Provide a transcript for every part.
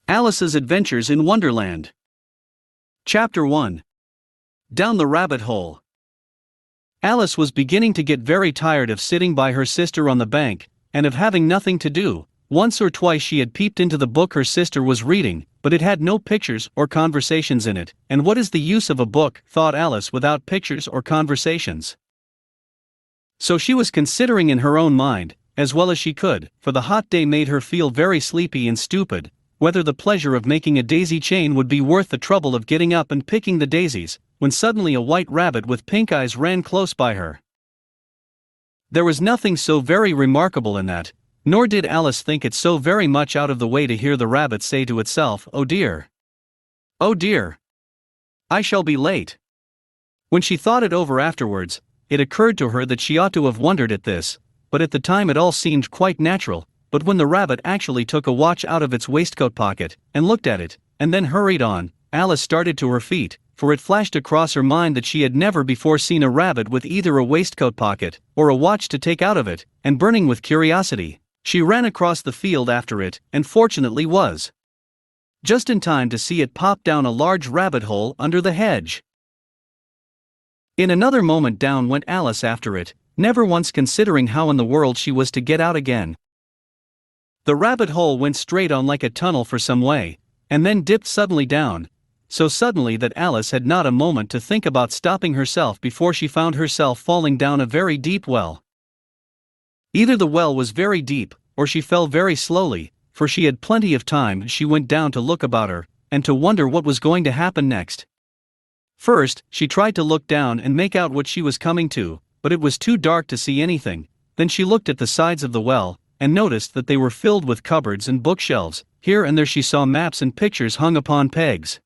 Alice's Adventures in Wonderland. Chapter 1. Down the Rabbit Hole. Alice was beginning to get very tired of sitting by her sister on the bank, and of having nothing to do. Once or twice she had peeped into the book her sister was reading, but it had no pictures or conversations in it, and what is the use of a book, thought Alice, without pictures or conversations? So she was considering in her own mind, as well as she could, for the hot day made her feel very sleepy and stupid, whether the pleasure of making a daisy chain would be worth the trouble of getting up and picking the daisies, when suddenly a white rabbit with pink eyes ran close by her. There was nothing so very remarkable in that, nor did Alice think it so very much out of the way to hear the rabbit say to itself, "Oh dear! Oh dear! I shall be late." When she thought it over afterwards, it occurred to her that she ought to have wondered at this, but at the time it all seemed quite natural. But when the rabbit actually took a watch out of its waistcoat pocket, and looked at it, and then hurried on, Alice started to her feet, for it flashed across her mind that she had never before seen a rabbit with either a waistcoat pocket, or a watch to take out of it, and burning with curiosity, she ran across the field after it, and fortunately was just in time to see it pop down a large rabbit hole under the hedge. In another moment down went Alice after it, never once considering how in the world she was to get out again. The rabbit hole went straight on like a tunnel for some way, and then dipped suddenly down, so suddenly that Alice had not a moment to think about stopping herself before she found herself falling down a very deep well. Either the well was very deep, or she fell very slowly, for she had plenty of time as she went down to look about her, and to wonder what was going to happen next. First, she tried to look down and make out what she was coming to, but it was too dark to see anything. Then she looked at the sides of the well, and noticed that they were filled with cupboards and bookshelves. Here and there she saw maps and pictures hung upon pegs.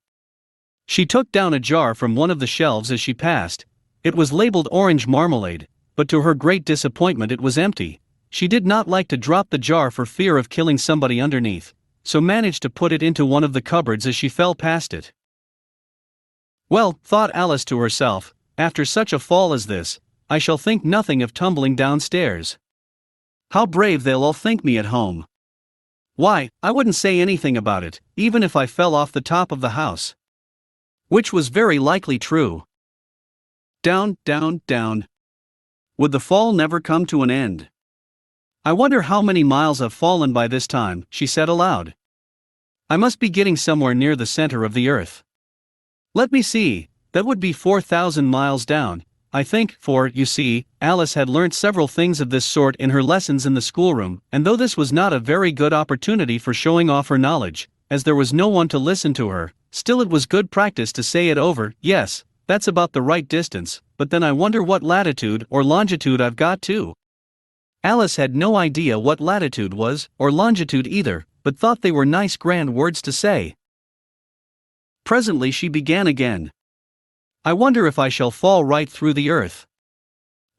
She took down a jar from one of the shelves as she passed. It was labeled orange marmalade, but to her great disappointment it was empty. She did not like to drop the jar for fear of killing somebody underneath, so managed to put it into one of the cupboards as she fell past it. Well, thought Alice to herself, after such a fall as this, I shall think nothing of tumbling downstairs. How brave they'll all think me at home. Why, I wouldn't say anything about it, even if I fell off the top of the house. Which was very likely true. Down, down, down. Would the fall never come to an end? I wonder how many miles I've fallen by this time, she said aloud. I must be getting somewhere near the center of the earth. Let me see, that would be 4,000 miles down, I think, for, you see, Alice had learnt several things of this sort in her lessons in the schoolroom, and though this was not a very good opportunity for showing off her knowledge, as there was no one to listen to her, still it was good practice to say it over. Yes, that's about the right distance, but then I wonder what latitude or longitude I've got to. Alice had no idea what latitude was, or longitude either, but thought they were nice grand words to say. Presently she began again. I wonder if I shall fall right through the earth.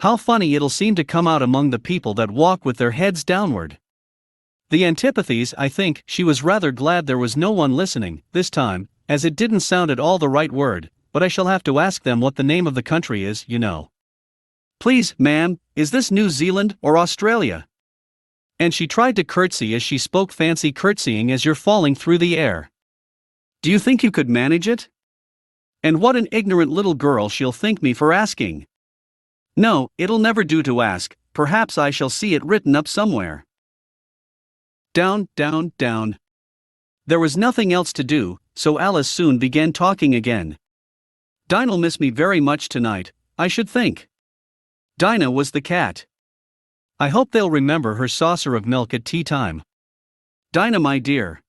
How funny it'll seem to come out among the people that walk with their heads downward. The antipathies, I think. She was rather glad there was no one listening, this time, as it didn't sound at all the right word, but I shall have to ask them what the name of the country is, you know. Please, ma'am, is this New Zealand or Australia? And she tried to curtsy as she spoke. Fancy curtsying as you're falling through the air. Do you think you could manage it? And what an ignorant little girl she'll think me for asking. No, it'll never do to ask, perhaps I shall see it written up somewhere. Down, down, down. There was nothing else to do, so Alice soon began talking again. Dinah'll miss me very much tonight, I should think. Dinah was the cat. I hope they'll remember her saucer of milk at tea time. Dinah, my dear.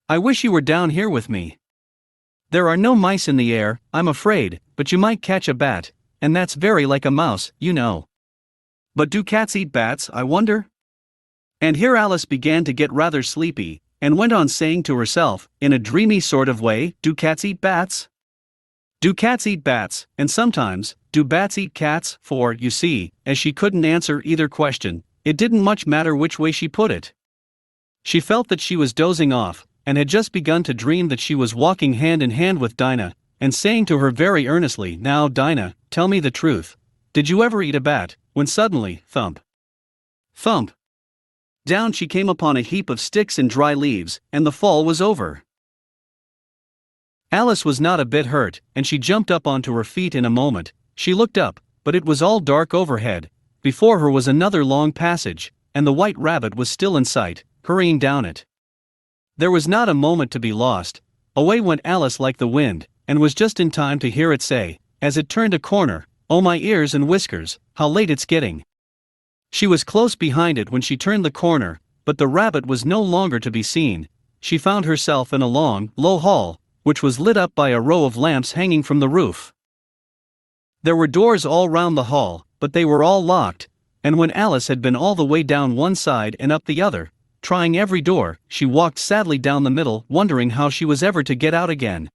I wish you were down here with me. There are no mice in the air, I'm afraid, but you might catch a bat, and that's very like a mouse, you know. But do cats eat bats, I wonder? And here Alice began to get rather sleepy, and went on saying to herself, in a dreamy sort of way, do cats eat bats? Do cats eat bats, and sometimes, do bats eat cats? For, you see, as she couldn't answer either question, it didn't much matter which way she put it. She felt that she was dozing off, and had just begun to dream that she was walking hand in hand with Dinah, and saying to her very earnestly, Now, Dinah, tell me the truth. Did you ever eat a bat? When suddenly, thump. Thump. Down she came upon a heap of sticks and dry leaves, and the fall was over. Alice was not a bit hurt, and she jumped up onto her feet in a moment. She looked up, but it was all dark overhead. Before her was another long passage, and the white rabbit was still in sight, hurrying down it. There was not a moment to be lost. Away went Alice like the wind, and was just in time to hear it say, as it turned a corner, "Oh my ears and whiskers, how late it's getting." She was close behind it when she turned the corner, but the rabbit was no longer to be seen. She found herself in a long, low hall, which was lit up by a row of lamps hanging from the roof. There were doors all round the hall, but they were all locked, and when Alice had been all the way down one side and up the other, trying every door, she walked sadly down the middle, wondering how she was ever to get out again.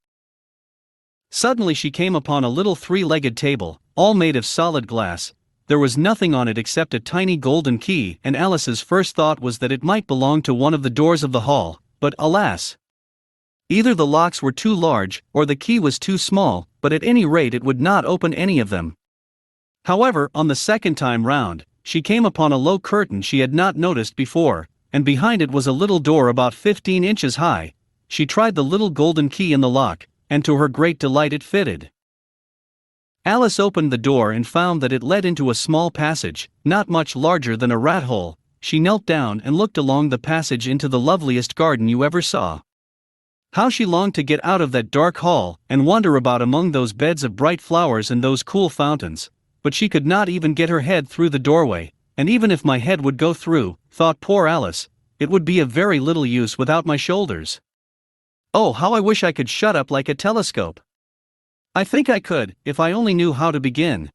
Suddenly she came upon a little three-legged table, all made of solid glass. There was nothing on it except a tiny golden key, and Alice's first thought was that it might belong to one of the doors of the hall, but alas! Either the locks were too large, or the key was too small, but at any rate it would not open any of them. However, on the second time round, she came upon a low curtain she had not noticed before, and behind it was a little door about 15 inches high. She tried the little golden key in the lock, and to her great delight it fitted. Alice opened the door and found that it led into a small passage, not much larger than a rat hole. She knelt down and looked along the passage into the loveliest garden you ever saw. How she longed to get out of that dark hall, and wander about among those beds of bright flowers and those cool fountains, but she could not even get her head through the doorway, and even if my head would go through, thought poor Alice, it would be of very little use without my shoulders. Oh, how I wish I could shut up like a telescope! I think I could, if I only knew how to begin.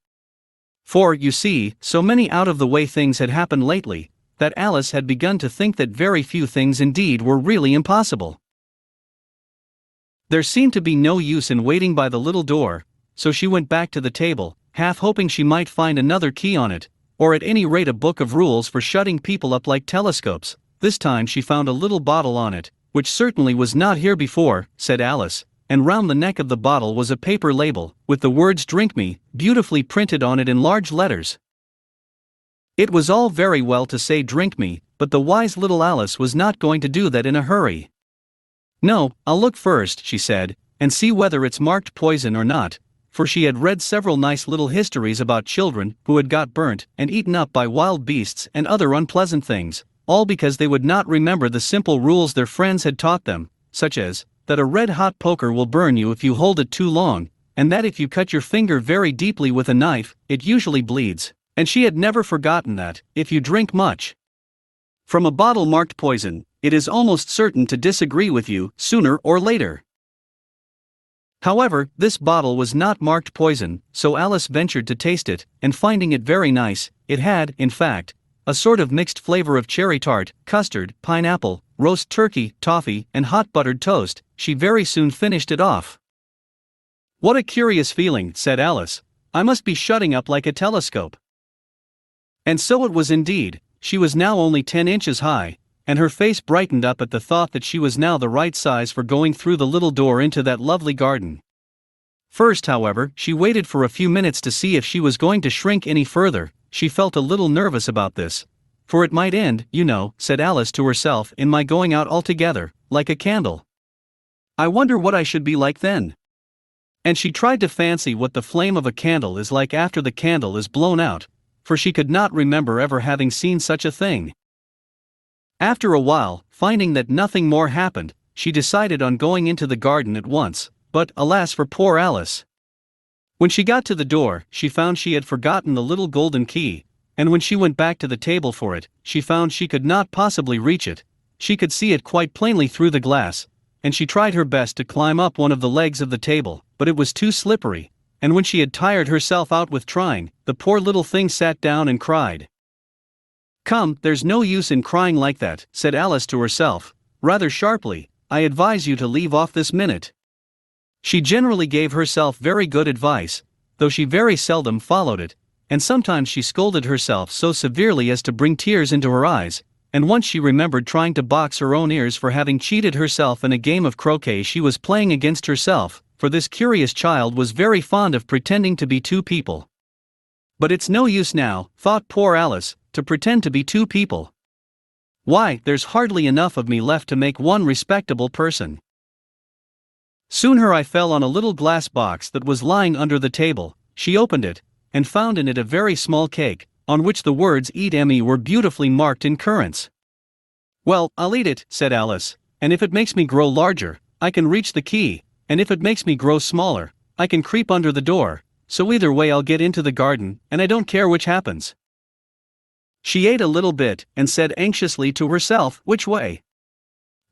For, you see, so many out-of-the-way things had happened lately, that Alice had begun to think that very few things indeed were really impossible. There seemed to be no use in waiting by the little door, so she went back to the table, half hoping she might find another key on it, or at any rate a book of rules for shutting people up like telescopes. This time she found a little bottle on it, which certainly was not here before, said Alice, and round the neck of the bottle was a paper label, with the words "Drink Me" beautifully printed on it in large letters. It was all very well to say "Drink me," but the wise little Alice was not going to do that in a hurry. "No, I'll look first," she said, "and see whether it's marked poison or not," for she had read several nice little histories about children who had got burnt and eaten up by wild beasts and other unpleasant things, all because they would not remember the simple rules their friends had taught them, such as, that a red-hot poker will burn you if you hold it too long, and that if you cut your finger very deeply with a knife, it usually bleeds, and she had never forgotten that, if you drink much from a bottle marked poison, it is almost certain to disagree with you, sooner or later. However, this bottle was not marked poison, so Alice ventured to taste it, and finding it very nice, it had, in fact, a sort of mixed flavor of cherry tart, custard, pineapple, roast turkey, toffee, and hot buttered toast. She very soon finished it off. "What a curious feeling," said Alice. "I must be shutting up like a telescope." And so it was indeed. She was now only 10 inches high, and her face brightened up at the thought that she was now the right size for going through the little door into that lovely garden. First, however, she waited for a few minutes to see if she was going to shrink any further. She felt a little nervous about this. "For it might end, you know," said Alice to herself, "in my going out altogether, like a candle. I wonder what I should be like then." And she tried to fancy what the flame of a candle is like after the candle is blown out, for she could not remember ever having seen such a thing. After a while, finding that nothing more happened, she decided on going into the garden at once, but alas for poor Alice! When she got to the door, she found she had forgotten the little golden key, and when she went back to the table for it, she found she could not possibly reach it. She could see it quite plainly through the glass, and she tried her best to climb up one of the legs of the table, but it was too slippery, and when she had tired herself out with trying, the poor little thing sat down and cried. "Come, there's no use in crying like that," said Alice to herself, rather sharply. "I advise you to leave off this minute." She generally gave herself very good advice, though she very seldom followed it, and sometimes she scolded herself so severely as to bring tears into her eyes, and once she remembered trying to box her own ears for having cheated herself in a game of croquet she was playing against herself, for this curious child was very fond of pretending to be two people. "But it's no use now," thought poor Alice, "to pretend to be two people. Why, there's hardly enough of me left to make one respectable person. Soon her eye fell on a little glass box that was lying under the table. She opened it, and found in it a very small cake, on which the words EZMT were beautifully marked in currants. "Well, I'll eat it," said Alice, "and if it makes me grow larger, I can reach the key, and if it makes me grow smaller, I can creep under the door, so either way I'll get into the garden, and I don't care which happens." She ate a little bit, and said anxiously to herself, "Which way?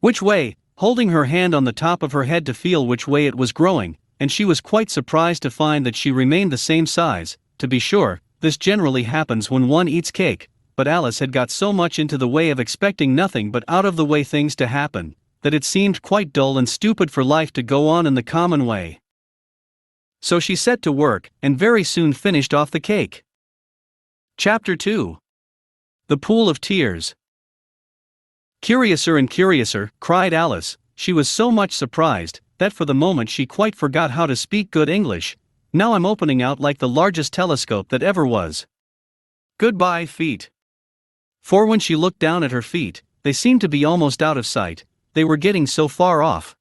Which way?" holding her hand on the top of her head to feel which way it was growing, and she was quite surprised to find that she remained the same size. To be sure, this generally happens when one eats cake, but Alice had got so much into the way of expecting nothing but out-of-the-way things to happen, that it seemed quite dull and stupid for life to go on in the common way. So she set to work, and very soon finished off the cake. Chapter 2. The Pool of Tears. "Curiouser and curiouser," cried Alice. She was so much surprised, that for the moment she quite forgot how to speak good English. "Now I'm opening out like the largest telescope that ever was. Goodbye, feet." For when she looked down at her feet, they seemed to be almost out of sight, they were getting so far off.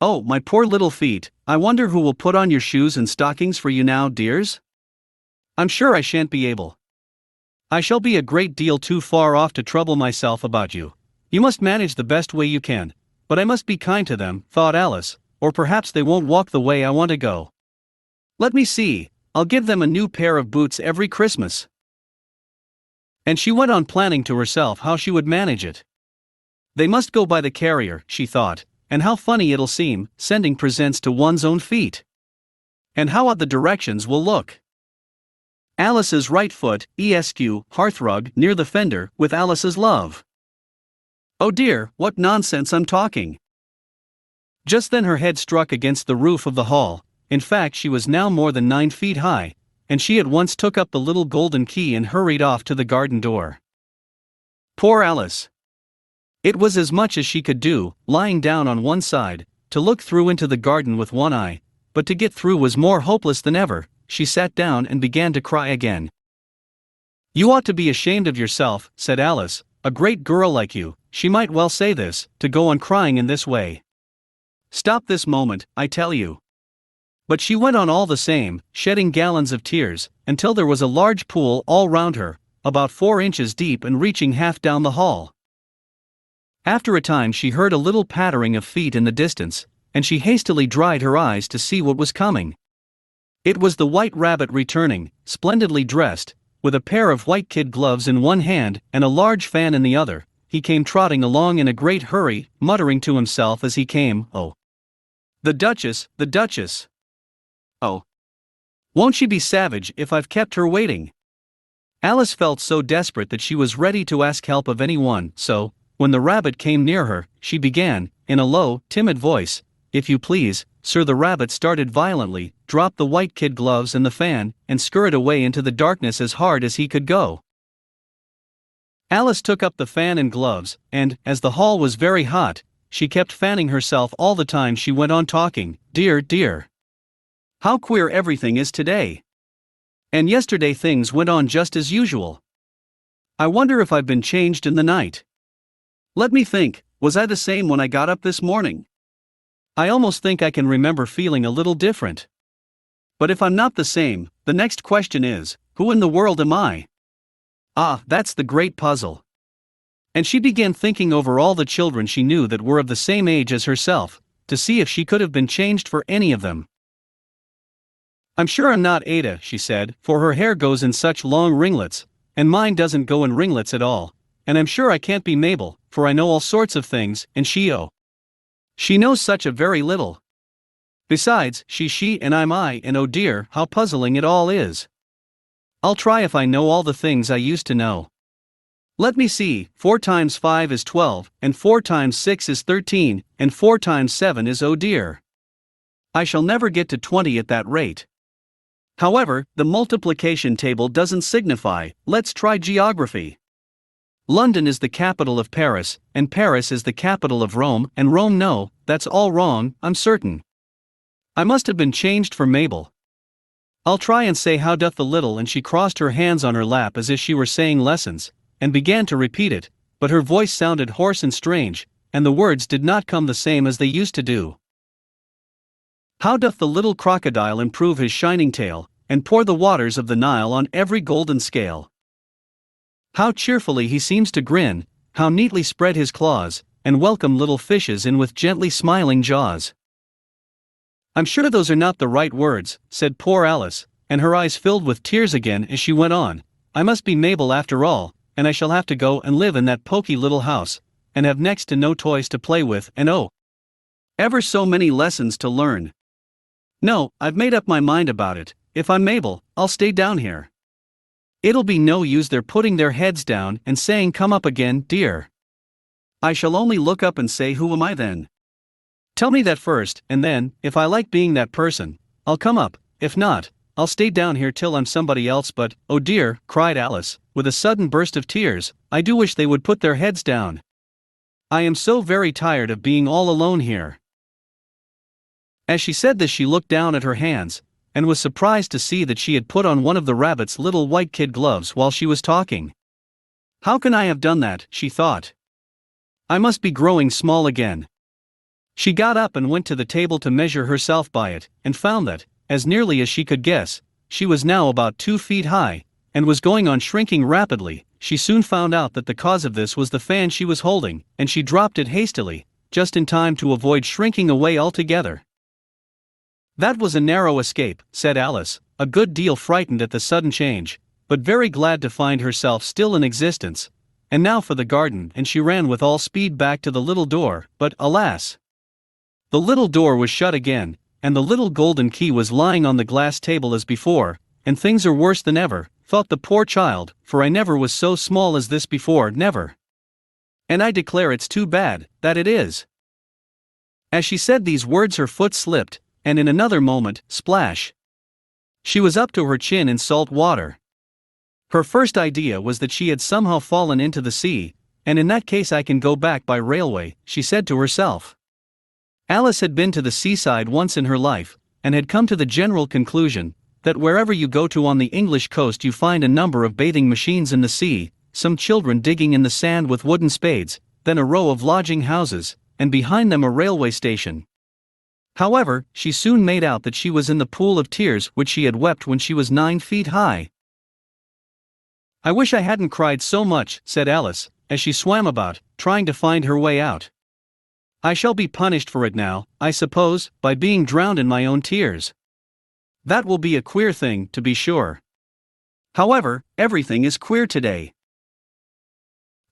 "Oh, my poor little feet, I wonder who will put on your shoes and stockings for you now, dears? I'm sure I shan't be able. I shall be a great deal too far off to trouble myself about you. You must manage the best way you can, but I must be kind to them," thought Alice, "or perhaps they won't walk the way I want to go. Let me see, I'll give them a new pair of boots every Christmas." And she went on planning to herself how she would manage it. They must go by the carrier, she thought, and how funny it'll seem, sending presents to one's own feet. And how odd the directions will look. Alice's right foot, ESQ, hearthrug, near the fender, with Alice's love. Oh dear, what nonsense I'm talking. Just then her head struck against the roof of the hall. In fact, she was now more than 9 feet high, and she at once took up the little golden key and hurried off to the garden door. Poor Alice! It was as much as she could do, lying down on one side, to look through into the garden with one eye, but to get through was more hopeless than ever. She sat down and began to cry again. "You ought to be ashamed of yourself," said Alice, "a great girl like you," she might well say this, "to go on crying in this way. Stop this moment, I tell you." But she went on all the same, shedding gallons of tears, until there was a large pool all round her, about 4 inches deep and reaching half down the hall. After a time she heard a little pattering of feet in the distance, and she hastily dried her eyes to see what was coming. It was the White Rabbit returning, splendidly dressed, with a pair of white kid gloves in one hand and a large fan in the other. He came trotting along in a great hurry, muttering to himself as he came, "Oh, the Duchess, the Duchess! Oh, won't she be savage if I've kept her waiting?" Alice felt so desperate that she was ready to ask help of anyone, so, when the rabbit came near her, she began, in a low, timid voice, "If you please, sir." The rabbit started violently, dropped the white kid gloves and the fan, and scurried away into the darkness as hard as he could go. Alice took up the fan and gloves, and, as the hall was very hot, she kept fanning herself all the time she went on talking. "Dear, dear! How queer everything is today! And yesterday things went on just as usual. I wonder if I've been changed in the night. Let me think, was I the same when I got up this morning? I almost think I can remember feeling a little different. But if I'm not the same, the next question is, who in the world am I? Ah, that's the great puzzle." And she began thinking over all the children she knew that were of the same age as herself, to see if she could have been changed for any of them. "I'm sure I'm not Ada," she said, "for her hair goes in such long ringlets, and mine doesn't go in ringlets at all. And I'm sure I can't be Mabel, for I know all sorts of things, and she knows such a very little. Besides, she and I'm I, and oh dear, how puzzling it all is. I'll try if I know all the things I used to know. Let me see, 4 times 5 is 12, and 4 times 6 is 13, and 4 times 7 is oh dear. I shall never get to 20 at that rate. However, the multiplication table doesn't signify. Let's try geography. London is the capital of Paris, and Paris is the capital of Rome, and Rome no, that's all wrong, I'm certain. I must have been changed for Mabel. I'll try and say how doth the little, and she crossed her hands on her lap as if she were saying lessons, and began to repeat it, but her voice sounded hoarse and strange, and the words did not come the same as they used to do. How doth the little crocodile improve his shining tail, and pour the waters of the Nile on every golden scale? How cheerfully he seems to grin, how neatly spread his claws, and welcome little fishes in with gently smiling jaws. I'm sure those are not the right words, said poor Alice, and her eyes filled with tears again as she went on. I must be Mabel after all, and I shall have to go and live in that poky little house, and have next to no toys to play with, and oh, ever so many lessons to learn. No, I've made up my mind about it. If I'm Mabel, I'll stay down here. It'll be no use their putting their heads down and saying come up again, dear. I shall only look up and say who am I then? Tell me that first, and then, if I like being that person, I'll come up, if not, I'll stay down here till I'm somebody else. But, oh dear, cried Alice, with a sudden burst of tears, I do wish they would put their heads down. I am so very tired of being all alone here. As she said this she looked down at her hands, and was surprised to see that she had put on one of the rabbit's little white kid gloves while she was talking. How can I have done that, she thought. I must be growing small again. She got up and went to the table to measure herself by it, and found that, as nearly as she could guess, she was now about 2 feet high, and was going on shrinking rapidly. She soon found out that the cause of this was the fan she was holding, and she dropped it hastily, just in time to avoid shrinking away altogether. That was a narrow escape, said Alice, a good deal frightened at the sudden change, but very glad to find herself still in existence. And now for the garden, and she ran with all speed back to the little door, but alas! The little door was shut again, and the little golden key was lying on the glass table as before, and things are worse than ever, thought the poor child, for I never was so small as this before, never. And I declare it's too bad, that it is. As she said these words her foot slipped, and in another moment, splash! She was up to her chin in salt water. Her first idea was that she had somehow fallen into the sea, and in that case I can go back by railway, she said to herself. Alice had been to the seaside once in her life, and had come to the general conclusion that wherever you go to on the English coast you find a number of bathing machines in the sea, some children digging in the sand with wooden spades, then a row of lodging houses, and behind them a railway station. However, she soon made out that she was in the pool of tears which she had wept when she was 9 feet high. I wish I hadn't cried so much, said Alice, as she swam about, trying to find her way out. I shall be punished for it now, I suppose, by being drowned in my own tears. That will be a queer thing, to be sure. However, everything is queer today.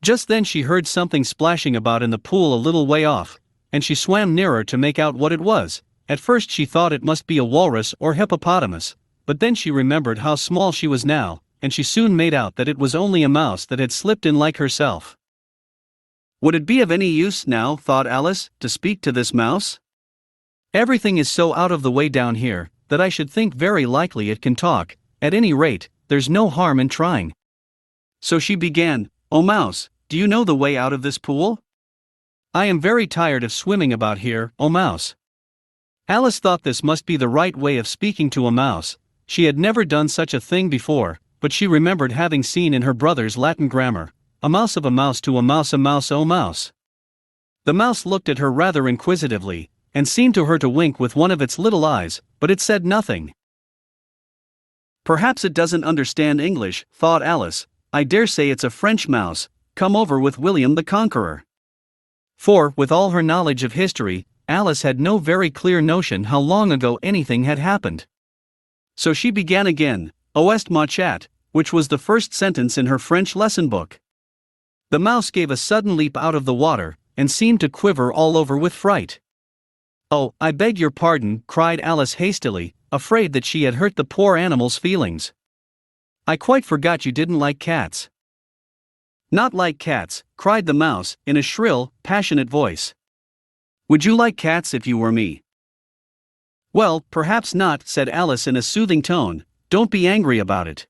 Just then she heard something splashing about in the pool a little way off, and she swam nearer to make out what it was. At first she thought it must be a walrus or hippopotamus, but then she remembered how small she was now, and she soon made out that it was only a mouse that had slipped in like herself. Would it be of any use now, thought Alice, to speak to this mouse? Everything is so out of the way down here, that I should think very likely it can talk. At any rate, there's no harm in trying. So she began, "Oh mouse, do you know the way out of this pool? I am very tired of swimming about here, oh mouse." Alice thought this must be the right way of speaking to a mouse. She had never done such a thing before, but she remembered having seen in her brother's Latin grammar, "A mouse of a mouse to a mouse, oh mouse." The mouse looked at her rather inquisitively, and seemed to her to wink with one of its little eyes, but it said nothing. Perhaps it doesn't understand English, thought Alice. I dare say it's a French mouse, come over with William the Conqueror. For, with all her knowledge of history, Alice had no very clear notion how long ago anything had happened. So she began again, "O est ma chat," which was the first sentence in her French lesson book. The mouse gave a sudden leap out of the water, and seemed to quiver all over with fright. "Oh, I beg your pardon," cried Alice hastily, afraid that she had hurt the poor animal's feelings. "I quite forgot you didn't like cats." "Not like cats," cried the mouse, in a shrill, passionate voice. "Would you like cats if you were me?" "Well, perhaps not," said Alice in a soothing tone. "Don't be angry about it.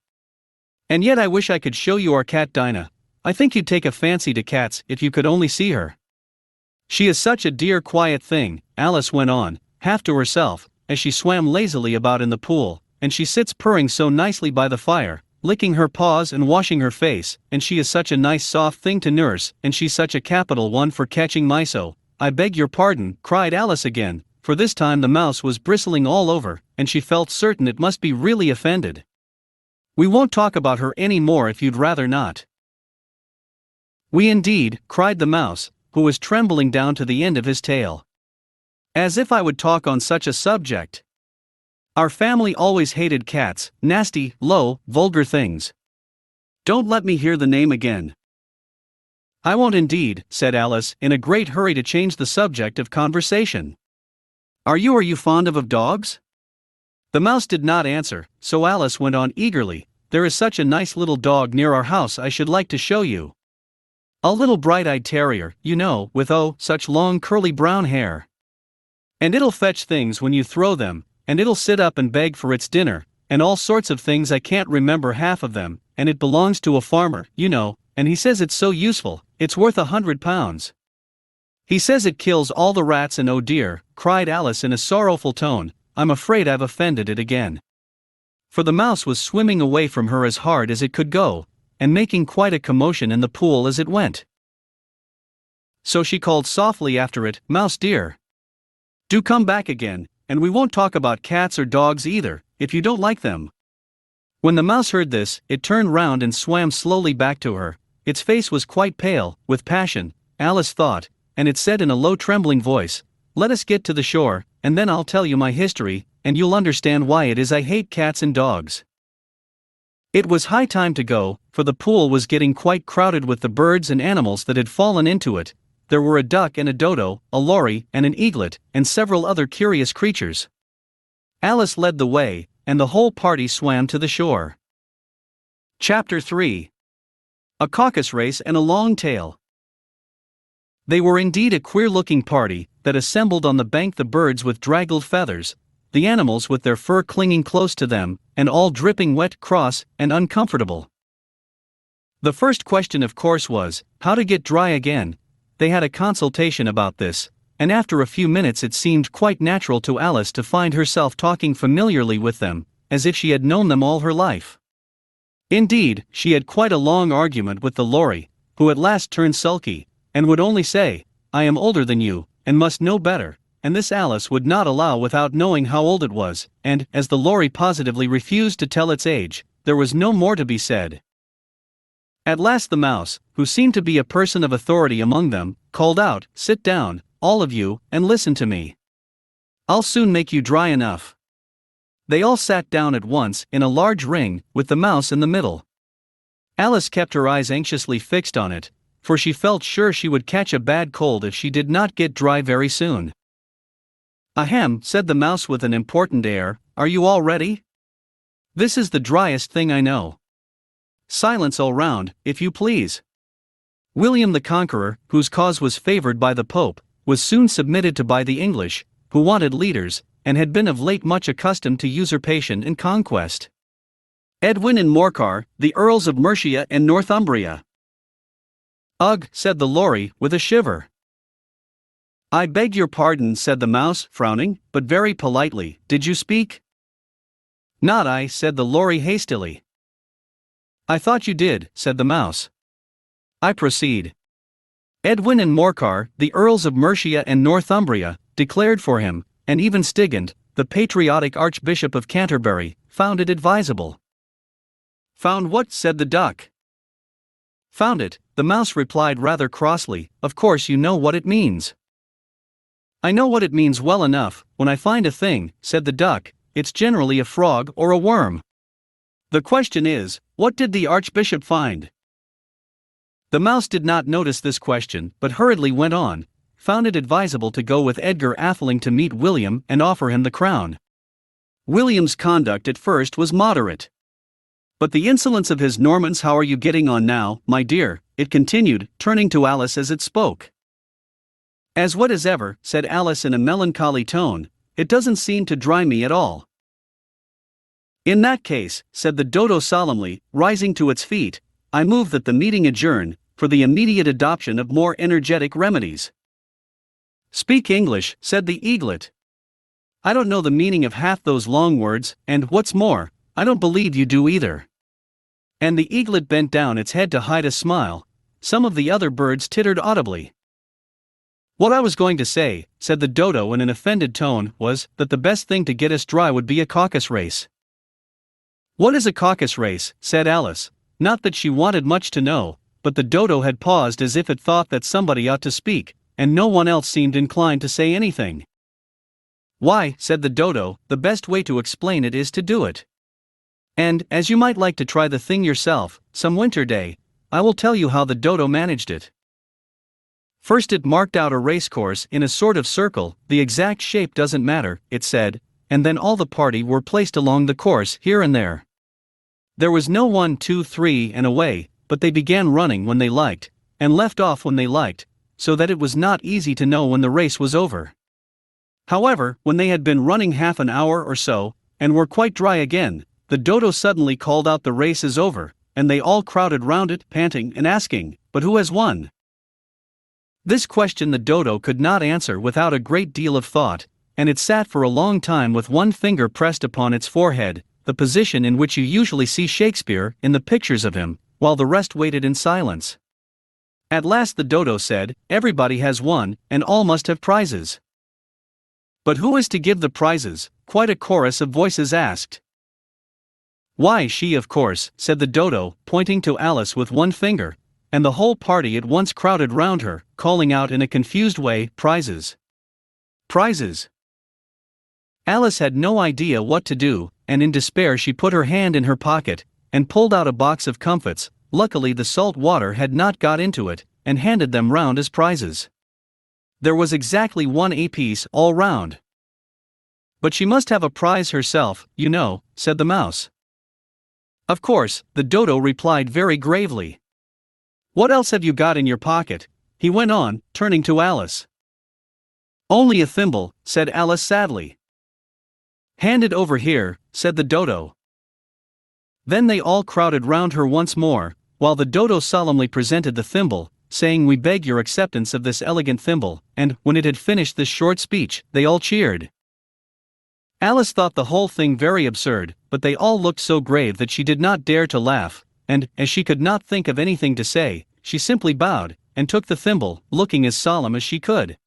And yet I wish I could show you our cat Dinah. I think you'd take a fancy to cats if you could only see her. She is such a dear quiet thing," Alice went on, half to herself, as she swam lazily about in the pool, "and she sits purring so nicely by the fire, licking her paws and washing her face, and she is such a nice soft thing to nurse, and she's such a capital one for catching mice. Oh, I beg your pardon, cried Alice again, for this time the mouse was bristling all over, and she felt certain it must be really offended. We won't talk about her any more if you'd rather not. We indeed, cried the mouse, who was trembling down to the end of his tail. As if I would talk on such a subject. Our family always hated cats, nasty, low, vulgar things. Don't let me hear the name again. I won't indeed, said Alice, in a great hurry to change the subject of conversation. Are you fond of dogs? The mouse did not answer, so Alice went on eagerly, there is such a nice little dog near our house I should like to show you. A little bright-eyed terrier, you know, with such long curly brown hair. And it'll fetch things when you throw them, and it'll sit up and beg for its dinner, and all sorts of things I can't remember half of them, and it belongs to a farmer, you know, and he says it's so useful, it's worth £100. He says it kills all the rats and oh dear, cried Alice in a sorrowful tone, I'm afraid I've offended it again. For the mouse was swimming away from her as hard as it could go, and making quite a commotion in the pool as it went. So she called softly after it, Mouse dear. Do come back again, and we won't talk about cats or dogs either, if you don't like them. When the mouse heard this, it turned round and swam slowly back to her. Its face was quite pale, with passion, Alice thought, and it said in a low trembling voice, let us get to the shore, and then I'll tell you my history, and you'll understand why it is I hate cats and dogs. It was high time to go, for the pool was getting quite crowded with the birds and animals that had fallen into it. There were a duck and a dodo, a lory and an eaglet, and several other curious creatures. Alice led the way, and the whole party swam to the shore. Chapter 3. A Caucus Race and a Long Tail. They were indeed a queer-looking party, that assembled on the bank, the birds with draggled feathers, the animals with their fur clinging close to them, and all dripping wet, cross, and uncomfortable. The first question of course was, how to get dry again. They had a consultation about this, and after a few minutes it seemed quite natural to Alice to find herself talking familiarly with them, as if she had known them all her life. Indeed, she had quite a long argument with the lory, who at last turned sulky, and would only say, I am older than you, and must know better, and this Alice would not allow without knowing how old it was, and, as the lory positively refused to tell its age, there was no more to be said. At last the mouse, who seemed to be a person of authority among them, called out, sit down, all of you, and listen to me. I'll soon make you dry enough. They all sat down at once, in a large ring, with the mouse in the middle. Alice kept her eyes anxiously fixed on it, for she felt sure she would catch a bad cold if she did not get dry very soon. Ahem, said the mouse with an important air, are you all ready? This is the driest thing I know. Silence all round, if you please. William the Conqueror, whose cause was favored by the Pope, was soon submitted to by the English, who wanted leaders, and had been of late much accustomed to usurpation and conquest. Edwin and Morcar, the Earls of Mercia and Northumbria. Ugh, said the lory, with a shiver. I beg your pardon, said the mouse, frowning, but very politely, did you speak? Not I, said the lory hastily. I thought you did, said the mouse. I proceed. Edwin and Morcar, the Earls of Mercia and Northumbria, declared for him, and even Stigand, the patriotic Archbishop of Canterbury, found it advisable. Found what? Said the duck. Found it, the mouse replied rather crossly, of course you know what it means. I know what it means well enough, when I find a thing, said the duck, it's generally a frog or a worm. The question is, what did the Archbishop find? The mouse did not notice this question, but hurriedly went on, found it advisable to go with Edgar Atheling to meet William and offer him the crown. William's conduct at first was moderate. But the insolence of his Normans. How are you getting on now, my dear? It continued, turning to Alice as it spoke. As wet as ever, said Alice in a melancholy tone, it doesn't seem to dry me at all. In that case, said the dodo solemnly, rising to its feet, I move that the meeting adjourn, for the immediate adoption of more energetic remedies. Speak English, said the eaglet. I don't know the meaning of half those long words, and, what's more, I don't believe you do either. And the eaglet bent down its head to hide a smile. Some of the other birds tittered audibly. "What I was going to say," said the dodo in an offended tone, "was that the best thing to get us dry would be a caucus race." "What is a caucus race?" said Alice. Not that she wanted much to know, but the dodo had paused as if it thought that somebody ought to speak, and no one else seemed inclined to say anything. "Why," said the dodo, "the best way to explain it is to do it. And, as you might like to try the thing yourself, some winter day, I will tell you how the dodo managed it. First it marked out a race course in a sort of circle, the exact shape doesn't matter, it said, and then all the party were placed along the course here and there. There was no 1, 2, 3 and away, but they began running when they liked, and left off when they liked, so that it was not easy to know when the race was over. However, when they had been running half an hour or so, and were quite dry again, the dodo suddenly called out, 'The race is over,' and they all crowded round it, panting and asking, 'But who has won?' This question the dodo could not answer without a great deal of thought, and it sat for a long time with one finger pressed upon its forehead, the position in which you usually see Shakespeare in the pictures of him, while the rest waited in silence. At last the dodo said, 'Everybody has won, and all must have prizes.' 'But who is to give the prizes?' quite a chorus of voices asked. 'Why, she, of course,' said the dodo, pointing to Alice with one finger, and the whole party at once crowded round her, calling out in a confused way, 'Prizes! Prizes!' Alice had no idea what to do, and in despair she put her hand in her pocket, and pulled out a box of comfits. Luckily the salt water had not got into it, and handed them round as prizes. There was exactly one apiece all round. 'But she must have a prize herself, you know,' said the mouse. 'Of course,' the dodo replied very gravely. 'What else have you got in your pocket?' he went on, turning to Alice. 'Only a thimble,' said Alice sadly. 'Hand it over here,' said the dodo. Then they all crowded round her once more, while the dodo solemnly presented the thimble, saying, 'We beg your acceptance of this elegant thimble,' and, when it had finished this short speech, they all cheered. Alice thought the whole thing very absurd, but they all looked so grave that she did not dare to laugh, and, as she could not think of anything to say, she simply bowed, and took the thimble, looking as solemn as she could.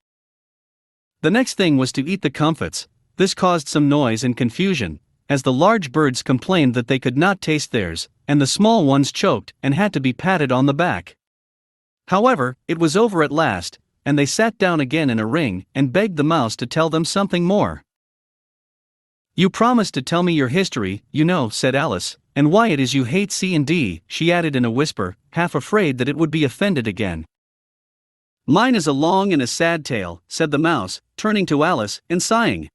The next thing was to eat the comfits. This caused some noise and confusion, as the large birds complained that they could not taste theirs, and the small ones choked and had to be patted on the back. However, it was over at last, and they sat down again in a ring and begged the mouse to tell them something more. 'You promised to tell me your history, you know,' said Alice, 'and why it is you hate C&D, she added in a whisper, half afraid that it would be offended again. 'Mine is a long and a sad tale,' said the mouse, turning to Alice and sighing.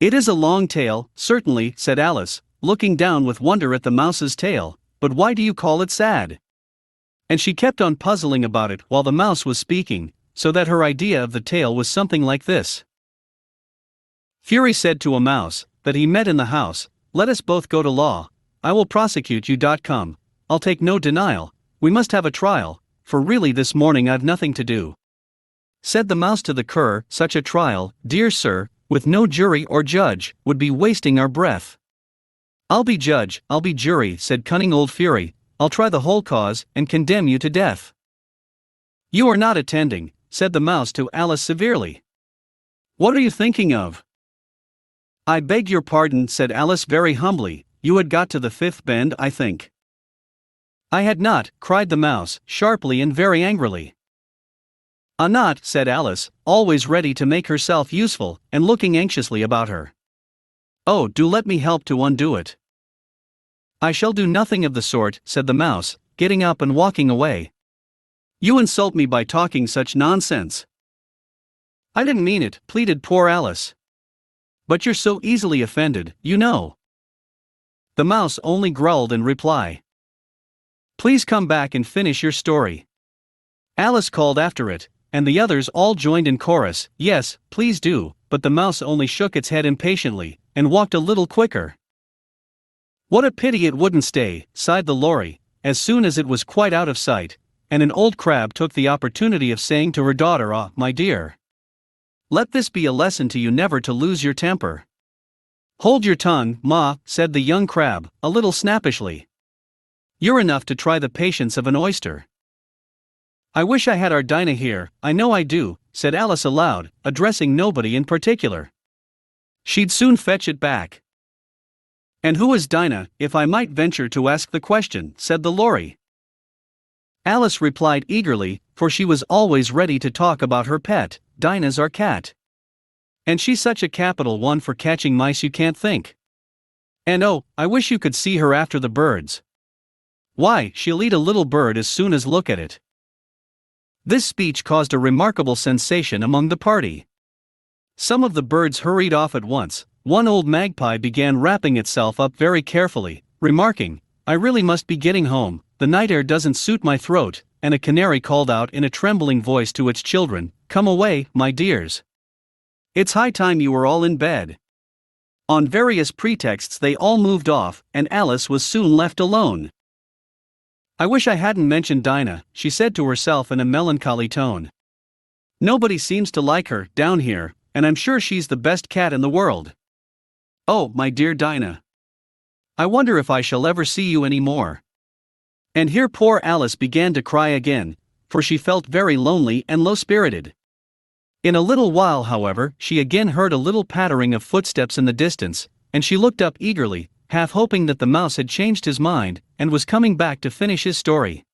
'It is a long tale, certainly,' said Alice, looking down with wonder at the mouse's tail, 'but why do you call it sad?' And she kept on puzzling about it while the mouse was speaking, so that her idea of the tale was something like this. Fury said to a mouse, that he met in the house, 'Let us both go to law. I will prosecute you. Come, I'll take no denial, we must have a trial, for really this morning I've nothing to do.' Said the mouse to the cur, 'Such a trial, dear sir, with no jury or judge, would be wasting our breath.' 'I'll be judge, I'll be jury,' said cunning old Fury, 'I'll try the whole cause, and condemn you to death.' 'You are not attending,' said the mouse to Alice severely. 'What are you thinking of?' 'I beg your pardon,' said Alice very humbly, 'you had got to the fifth bend, I think.' 'I had not,' cried the mouse, sharply and very angrily. 'Not,' said Alice, always ready to make herself useful, and looking anxiously about her. 'Oh, do let me help to undo it.' 'I shall do nothing of the sort,' said the mouse, getting up and walking away. 'You insult me by talking such nonsense.' 'I didn't mean it,' pleaded poor Alice. 'But you're so easily offended, you know.' The mouse only growled in reply. 'Please come back and finish your story.' Alice called after it, and the others all joined in chorus, 'Yes, please do,' but the mouse only shook its head impatiently, and walked a little quicker. 'What a pity it wouldn't stay,' sighed the lorry, as soon as it was quite out of sight, and an old crab took the opportunity of saying to her daughter, 'Ah, my dear, let this be a lesson to you never to lose your temper.' 'Hold your tongue, ma,' said the young crab, a little snappishly. You're enough to try the patience of an oyster. I wish I had our Dinah here, I know I do, said Alice aloud, addressing nobody in particular. She'd soon fetch it back. And who is Dinah, if I might venture to ask the question, said the Lory. Alice replied eagerly, for she was always ready to talk about her pet. Dinah's our cat. And she's such a capital one for catching mice you can't think. And oh, I wish you could see her after the birds. Why, she'll eat a little bird as soon as look at it. This speech caused a remarkable sensation among the party. Some of the birds hurried off at once. One old magpie began wrapping itself up very carefully, remarking, I really must be getting home, the night air doesn't suit my throat, and a canary called out in a trembling voice to its children, Come away, my dears. It's high time you were all in bed. On various pretexts they all moved off, and Alice was soon left alone. I wish I hadn't mentioned Dinah, she said to herself in a melancholy tone. Nobody seems to like her, down here, and I'm sure she's the best cat in the world. Oh, my dear Dinah. I wonder if I shall ever see you any more. And here poor Alice began to cry again, for she felt very lonely and low-spirited. In a little while, however, she again heard a little pattering of footsteps in the distance, and she looked up eagerly, half hoping that the mouse had changed his mind, and was coming back to finish his story.